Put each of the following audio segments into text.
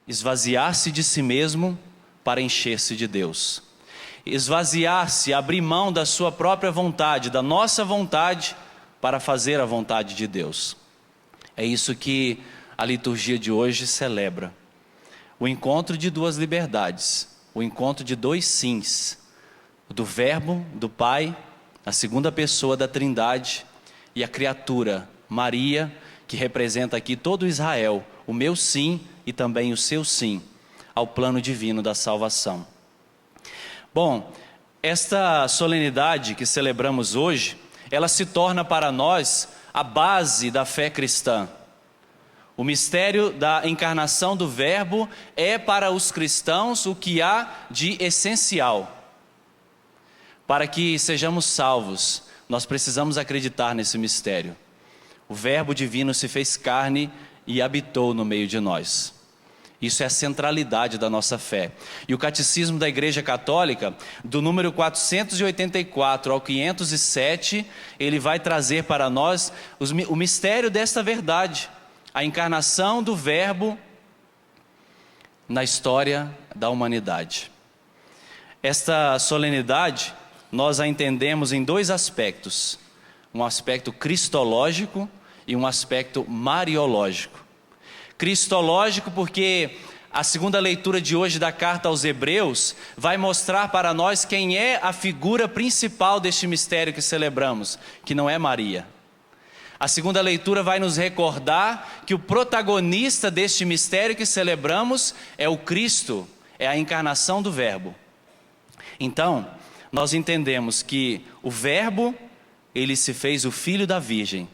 esvaziar-se de si mesmo para encher-se de Deus. Esvaziar-se, abrir mão da sua própria vontade, da nossa vontade, para fazer a vontade de Deus. É isso que a liturgia de hoje celebra. O encontro de duas liberdades, o encontro de dois sims, do Verbo, do Pai, a segunda pessoa da Trindade, e a criatura, Maria, que representa aqui todo Israel, o meu sim e também o seu sim, ao plano divino da salvação. Bom, esta solenidade que celebramos hoje, ela se torna para nós a base da fé cristã. O mistério da encarnação do Verbo é para os cristãos o que há de essencial. Para que sejamos salvos, nós precisamos acreditar nesse mistério. O Verbo divino se fez carne e habitou no meio de nós. Isso é a centralidade da nossa fé. E o Catecismo da Igreja Católica, do número 484 ao 507, ele vai trazer para nós o mistério desta verdade. A encarnação do Verbo na história da humanidade. Esta solenidade, nós a entendemos em dois aspectos. Um aspecto cristológico e um aspecto mariológico. Cristológico porque a segunda leitura de hoje da carta aos Hebreus vai mostrar para nós quem é a figura principal deste mistério que celebramos, que não é Maria. A segunda leitura vai nos recordar que o protagonista deste mistério que celebramos é o Cristo, é a encarnação do Verbo. Então, nós entendemos que o Verbo, ele se fez o filho da Virgem,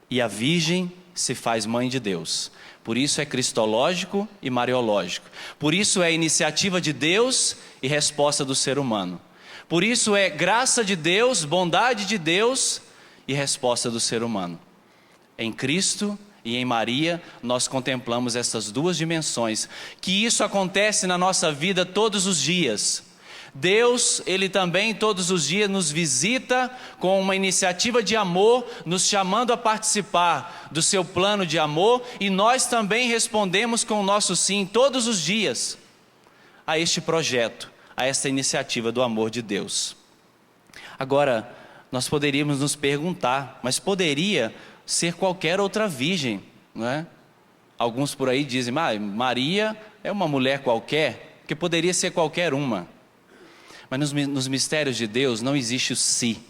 e a Virgem se faz mãe de Deus. Por isso é cristológico e mariológico. Por isso é iniciativa de Deus e resposta do ser humano. Por isso é graça de Deus, bondade de Deus e resposta do ser humano. Em Cristo e em Maria nós contemplamos essas duas dimensões. Que isso acontece na nossa vida todos os dias. Deus, Ele também todos os dias nos visita com uma iniciativa de amor, nos chamando a participar do seu plano de amor, e nós também respondemos com o nosso sim todos os dias a este projeto, a esta iniciativa do amor de Deus. Agora, nós poderíamos nos perguntar, mas poderia ser qualquer outra virgem, não é? Alguns por aí dizem, Maria é uma mulher qualquer, que poderia ser qualquer uma. Mas nos mistérios de Deus não existe o si.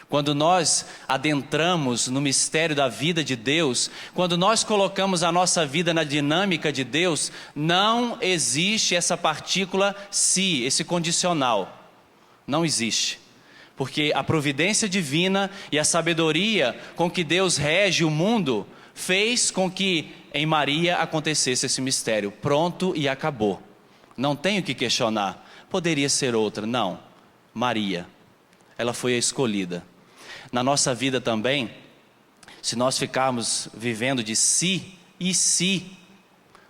Quando nós adentramos no mistério da vida de Deus, quando nós colocamos a nossa vida na dinâmica de Deus, não existe essa partícula si, esse condicional. Não existe. Porque a providência divina e a sabedoria com que Deus rege o mundo, fez com que em Maria acontecesse esse mistério. Pronto e acabou. Não tenho que questionar. Poderia ser outra, não. Maria, ela foi a escolhida. Na nossa vida também, se nós ficarmos vivendo de si e si,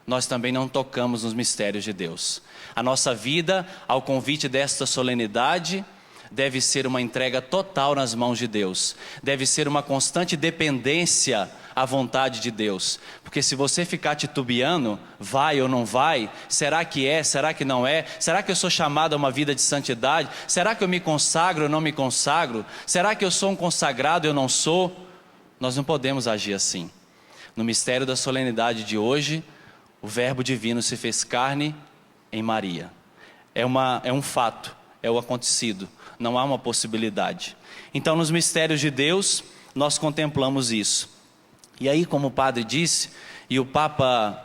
nós também não tocamos nos mistérios de Deus. A nossa vida, ao convite desta solenidade, deve ser uma entrega total nas mãos de Deus. Deve ser uma constante dependência à vontade de Deus. Porque se você ficar titubeando, vai ou não vai? Será que é? Será que não é? Será que eu sou chamado a uma vida de santidade? Será que eu me consagro ou não me consagro? Será que eu sou um consagrado ou eu não sou? Nós não podemos agir assim. No mistério da solenidade de hoje, o Verbo divino se fez carne em Maria. É um fato, é o acontecido. Não há uma possibilidade. Então, nos mistérios de Deus, nós contemplamos isso. E aí, como o padre disse, e o Papa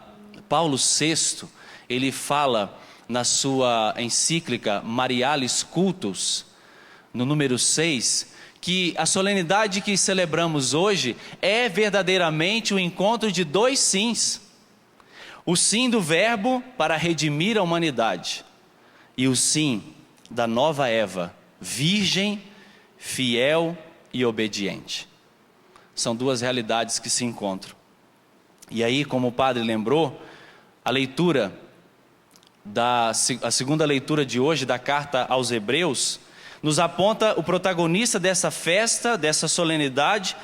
Paulo VI, ele fala na sua encíclica Marialis Cultus, no número 6, que a solenidade que celebramos hoje é verdadeiramente o encontro de dois sims. O sim do Verbo para redimir a humanidade, e o sim da nova Eva, virgem, fiel e obediente. São duas realidades que se encontram. E aí, como o padre lembrou, a segunda leitura de hoje da carta aos Hebreus, nos aponta o protagonista dessa festa, dessa solenidade,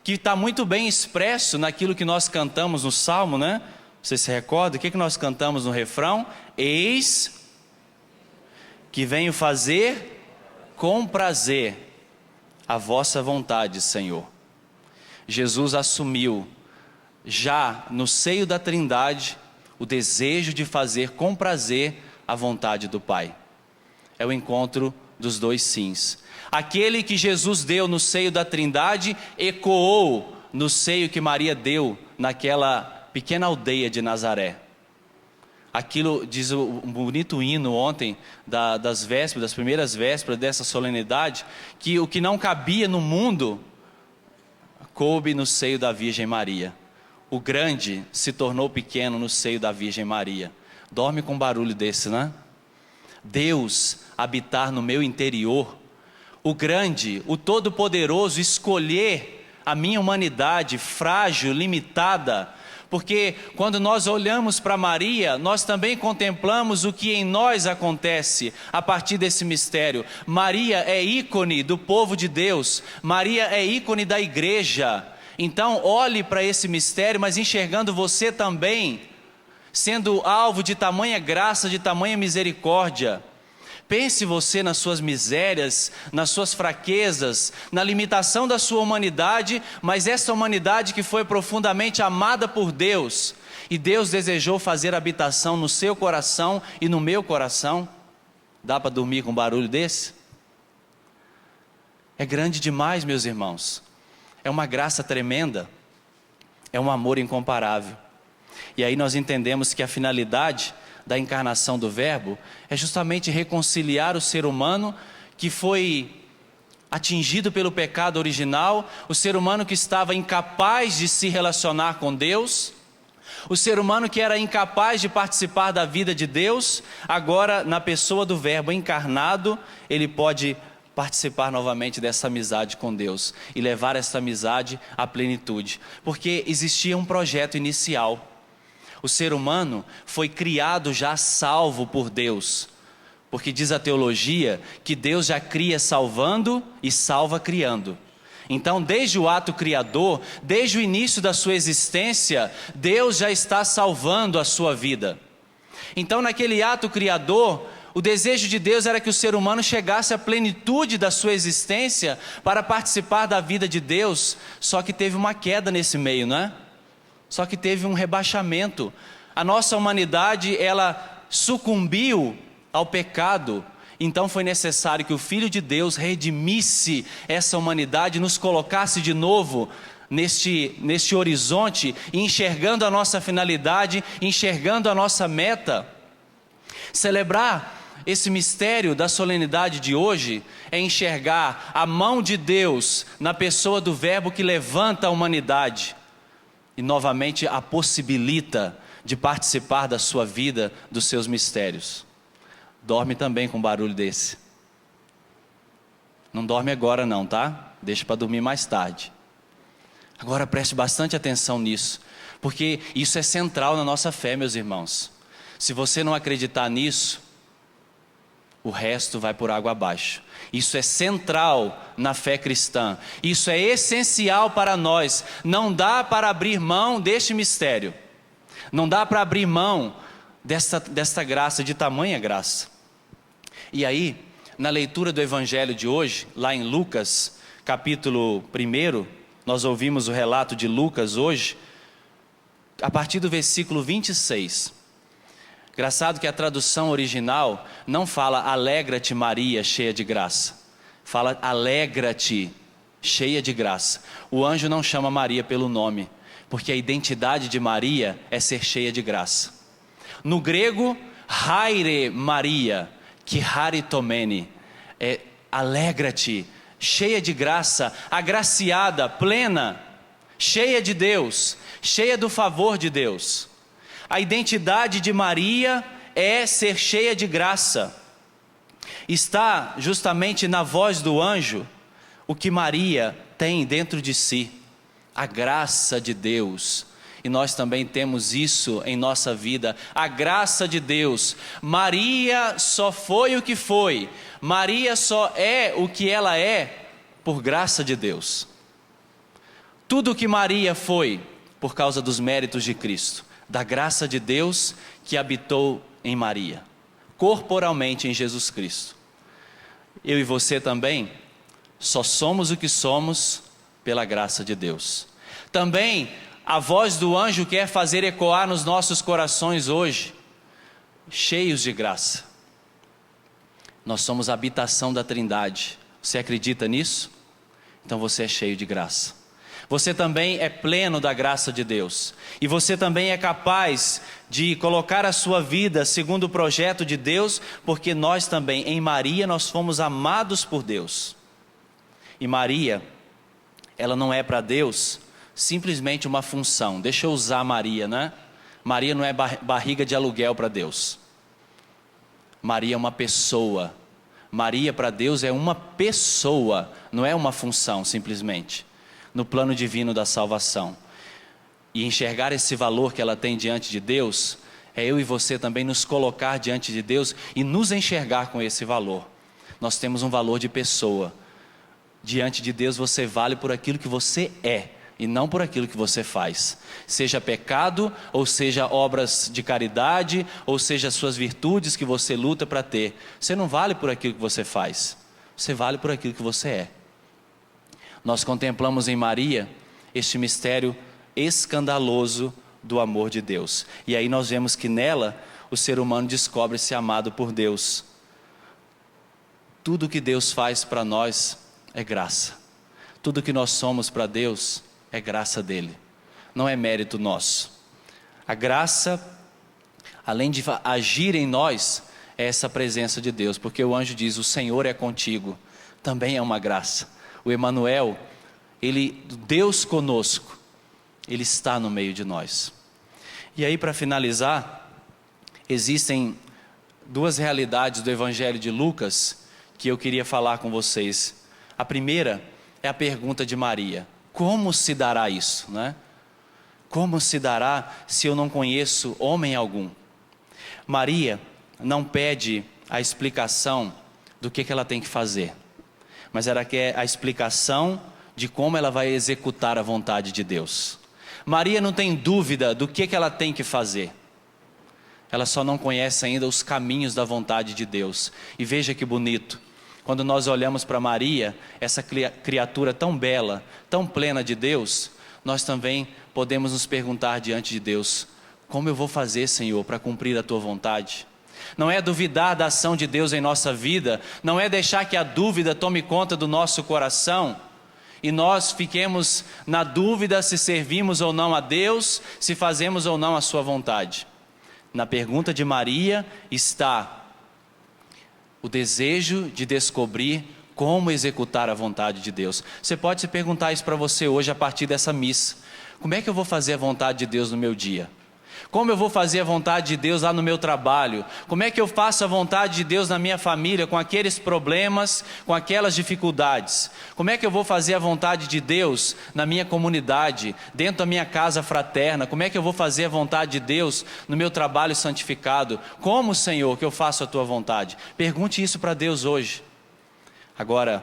que está muito bem expresso naquilo que nós cantamos no Salmo, né? Você se recorda? O que nós cantamos no refrão? Eis que venho fazer com prazer a vossa vontade, Senhor. Jesus assumiu, já no seio da Trindade, o desejo de fazer com prazer a vontade do Pai. É o encontro dos dois sims. Aquele que Jesus deu no seio da Trindade, ecoou no seio que Maria deu naquela pequena aldeia de Nazaré. Aquilo, diz um bonito hino ontem, das vésperas, das primeiras vésperas dessa solenidade, que o que não cabia no mundo, coube no seio da Virgem Maria. O grande se tornou pequeno no seio da Virgem Maria. Dorme com um barulho desse, né? Deus habitar no meu interior. O grande, o todo-poderoso escolher a minha humanidade frágil, limitada. Porque quando nós olhamos para Maria, nós também contemplamos o que em nós acontece a partir desse mistério. Maria é ícone do povo de Deus. Maria é ícone da igreja. Então olhe para esse mistério, mas enxergando você também, sendo alvo de tamanha graça, de tamanha misericórdia. Pense você nas suas misérias, nas suas fraquezas, na limitação da sua humanidade, mas essa humanidade que foi profundamente amada por Deus, e Deus desejou fazer habitação no seu coração e no meu coração. Dá para dormir com um barulho desse? É grande demais, meus irmãos. É uma graça tremenda, é um amor incomparável. E aí nós entendemos que a finalidade da encarnação do Verbo é justamente reconciliar o ser humano que foi atingido pelo pecado original, o ser humano que estava incapaz de se relacionar com Deus, o ser humano que era incapaz de participar da vida de Deus. Agora, na pessoa do Verbo encarnado, ele pode participar novamente dessa amizade com Deus e levar essa amizade à plenitude, porque existia um projeto inicial. O ser humano foi criado já salvo por Deus, porque diz a teologia que Deus já cria salvando e salva criando. Então, desde o ato criador, desde o início da sua existência, Deus já está salvando a sua vida. Então, naquele ato criador, o desejo de Deus era que o ser humano chegasse à plenitude da sua existência para participar da vida de Deus, só que teve uma queda nesse meio, não é? Só que teve um rebaixamento. A nossa humanidade, ela sucumbiu ao pecado. Então foi necessário que o Filho de Deus redimisse essa humanidade, nos colocasse de novo neste horizonte, enxergando a nossa finalidade, enxergando a nossa meta. Celebrar esse mistério da solenidade de hoje é enxergar a mão de Deus na pessoa do Verbo que levanta a humanidade e novamente a possibilita de participar da sua vida, dos seus mistérios. Dorme também com um barulho desse. Não dorme agora não, tá? Deixa para dormir mais tarde. Agora preste bastante atenção nisso, porque isso é central na nossa fé, meus irmãos. Se você não acreditar nisso, o resto vai por água abaixo. Isso é central na fé cristã. Isso é essencial para nós. Não dá para abrir mão deste mistério. Não dá para abrir mão desta graça, de tamanha graça. E aí, na leitura do Evangelho de hoje, lá em Lucas, capítulo 1, nós ouvimos o relato de Lucas hoje, a partir do versículo 26. Engraçado que a tradução original não fala alegra-te Maria, cheia de graça. Fala alegra-te, cheia de graça. O anjo não chama Maria pelo nome, porque a identidade de Maria é ser cheia de graça. No grego, haire Maria, que haritomene, é alegra-te, cheia de graça, agraciada, plena, cheia de Deus, cheia do favor de Deus. A identidade de Maria é ser cheia de graça. Está justamente na voz do anjo o que Maria tem dentro de si, a graça de Deus. E nós também temos isso em nossa vida, a graça de Deus. Maria só foi o que foi, Maria só é o que ela é por graça de Deus. Tudo o que Maria foi por causa dos méritos de Cristo. da graça de Deus que habitou em Maria, corporalmente em Jesus Cristo. Eu e você também só somos o que somos pela graça de Deus. Também a voz do anjo quer fazer ecoar nos nossos corações hoje, cheios de graça. Nós somos a habitação da Trindade. Você acredita nisso? Então você é cheio de graça. Você também é pleno da graça de Deus. E você também é capaz de colocar a sua vida segundo o projeto de Deus, porque nós também, em Maria, nós fomos amados por Deus. E Maria, ela não é para Deus simplesmente uma função. Deixa eu usar Maria, né? Maria não é barriga de aluguel para Deus. Maria é uma pessoa. Maria para Deus é uma pessoa, não é uma função simplesmente, no plano divino da salvação. E enxergar esse valor que ela tem diante de Deus, é eu e você também nos colocar diante de Deus e nos enxergar com esse valor. Nós temos um valor de pessoa. Diante de Deus você vale por aquilo que você é, e não por aquilo que você faz. Seja pecado, ou seja obras de caridade, ou seja suas virtudes que você luta para ter. Você não vale por aquilo que você faz, você vale por aquilo que você é. Nós contemplamos em Maria este mistério escandaloso do amor de Deus. E aí nós vemos que nela o ser humano descobre-se amado por Deus. Tudo que Deus faz para nós é graça. Tudo que nós somos para Deus é graça dele, não é mérito nosso. A graça, além de agir em nós, é essa presença de Deus, porque o anjo diz: o Senhor é contigo, também é uma graça. O Emanuel, Deus conosco, ele está no meio de nós. E aí, para finalizar, existem duas realidades do Evangelho de Lucas que eu queria falar com vocês. A primeira é a pergunta de Maria: como se dará isso, né? Como se dará se eu não conheço homem algum? Maria não pede a explicação do que ela tem que fazer, mas ela quer a explicação de como ela vai executar a vontade de Deus. Maria não tem dúvida do que ela tem que fazer. Ela só não conhece ainda os caminhos da vontade de Deus. E veja que bonito. Quando nós olhamos para Maria, essa criatura tão bela, tão plena de Deus, nós também podemos nos perguntar diante de Deus: como eu vou fazer, Senhor, para cumprir a tua vontade? Não é duvidar da ação de Deus em nossa vida, não é deixar que a dúvida tome conta do nosso coração e nós fiquemos na dúvida se servimos ou não a Deus, se fazemos ou não a sua vontade. Na pergunta de Maria está o desejo de descobrir como executar a vontade de Deus. Você pode se perguntar isso para você hoje a partir dessa missa: como é que eu vou fazer a vontade de Deus no meu dia? Como eu vou fazer a vontade de Deus lá no meu trabalho? Como é que eu faço a vontade de Deus na minha família, com aqueles problemas, com aquelas dificuldades? Como é que eu vou fazer a vontade de Deus na minha comunidade, dentro da minha casa fraterna? Como é que eu vou fazer a vontade de Deus no meu trabalho santificado? Como, Senhor, que eu faço a tua vontade? Pergunte isso para Deus hoje. Agora,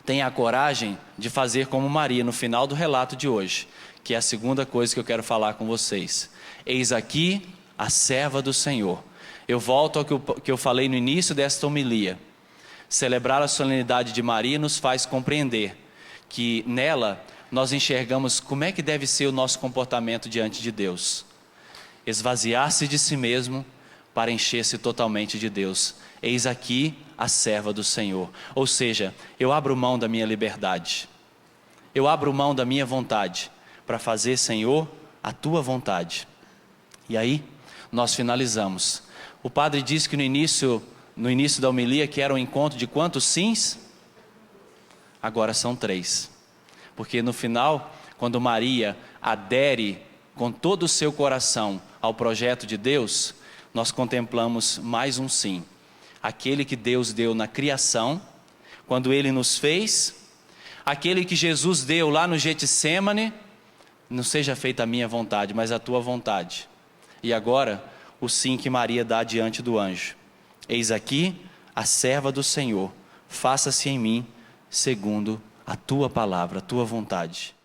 tenha a coragem de fazer como Maria no final do relato de hoje, que é a segunda coisa que eu quero falar com vocês. Eis aqui a serva do Senhor. Eu volto ao que eu falei no início desta homilia. Celebrar a solenidade de Maria nos faz compreender que nela nós enxergamos como é que deve ser o nosso comportamento diante de Deus. Esvaziar-se de si mesmo para encher-se totalmente de Deus. Eis aqui a serva do Senhor. Ou seja, eu abro mão da minha liberdade. Eu abro mão da minha vontade para fazer, Senhor, a tua vontade. E aí, nós finalizamos. O padre disse que no início da homilia que era um encontro de quantos sims? Agora são 3. Porque no final, quando Maria adere com todo o seu coração ao projeto de Deus, nós contemplamos mais um sim. Aquele que Deus deu na criação, quando Ele nos fez, aquele que Jesus deu lá no Getsêmani: não seja feita a minha vontade, mas a tua vontade. E agora, o sim que Maria dá diante do anjo: eis aqui a serva do Senhor, faça-se em mim segundo a tua palavra, a tua vontade.